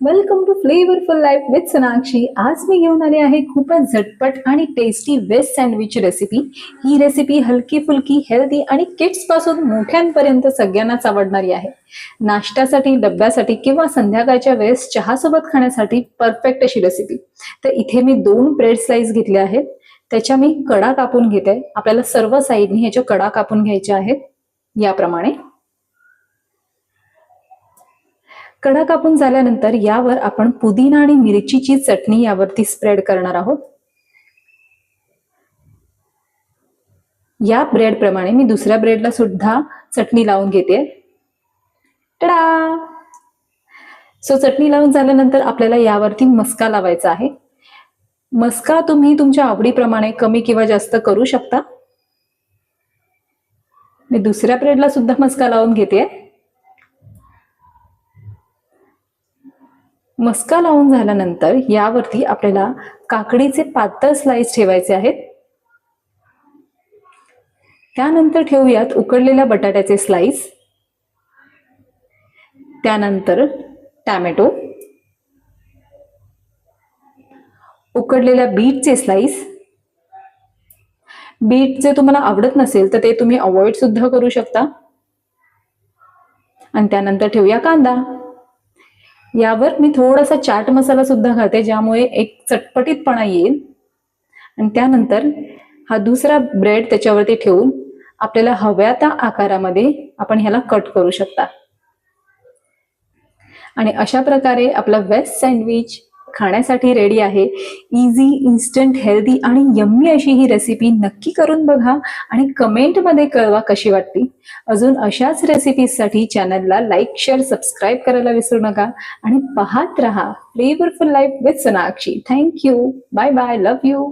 Welcome to flavourful life with Sonakshi. आज मी घेऊन आले आहे खूपच झटपट आणि टेस्टी व्हेज सँडविच रेसिपी. ही रेसिपी हलकी फुलकी, हेल्दी आणि किड्स पासून मोठ्यांपर्यंत सगळ्यांनाच आवडणारी आहे. नाश्त्यासाठी, डब्यासाठी किंवा संध्याकाळच्या वेळेस चहा सोबत खाण्यासाठी परफेक्ट अशी रेसिपी. तर इथे मी 2 ब्रेड स्लाइस घेतले आहेत. त्याच्या मी कडा कापून घेते. आपल्याला सर्व साईडनी ह्याच्या कडा कापून घ्यायच्या आहेत याप्रमाणे. कडा कापून झाल्यानंतर यावर आपण पुदिना आणि मिरचीची चटणी यावरती स्प्रेड करणार आहोत. या ब्रेड प्रमाणे मी दुसऱ्या ब्रेडला सुद्धा चटणी लावून घेते. टडा! सो चटणी लावून झाल्यानंतर आपल्याला यावरती मस्का लावायचा आहे. मस्का तुम्ही तुमच्या आवडीप्रमाणे कमी किंवा जास्त करू शकता. मी दुसऱ्या ब्रेडला सुद्धा मस्का लावून घेते. मस्का लावून झाल्यानंतर यावरती आपल्याला काकडीचे पातळ स्लाइस ठेवायचे आहेत. त्यानंतर ठेवूयात उकडलेल्या बटाट्याचे स्लाइस, त्यानंतर टॅमॅटो, उकडलेल्या बीटचे स्लाइस. बीट जे तुम्हाला आवडत नसेल तर ते तुम्ही अवॉइड सुद्धा करू शकता. आणि त्यानंतर ठेवूया कांदा. यावर मी थोडासा चाट मसाला सुद्धा घालते, ज्यामुळे एक चटपटीतपणा येईल. आणि त्यानंतर हा दुसरा ब्रेड त्याच्यावरती ठेवून आपल्याला हव्या त्या आकारामध्ये आपण ह्याला कट करू शकता. आणि अशा प्रकारे आपला व्हेज सँडविच खाण्यासाठी रेडी आहे. इझी, इन्स्टंट, हेल्दी आणि यम्मी अशी ही रेसिपी नक्की करून बघा आणि कमेंटमध्ये कळवा कशी वाटली. अजून अशाच रेसिपीजसाठी चॅनलला लाईक, शेअर, सबस्क्राईब करायला विसरू नका आणि पाहत रहा flavourful life with Sonakshi. Thank you. Bye bye. Love you.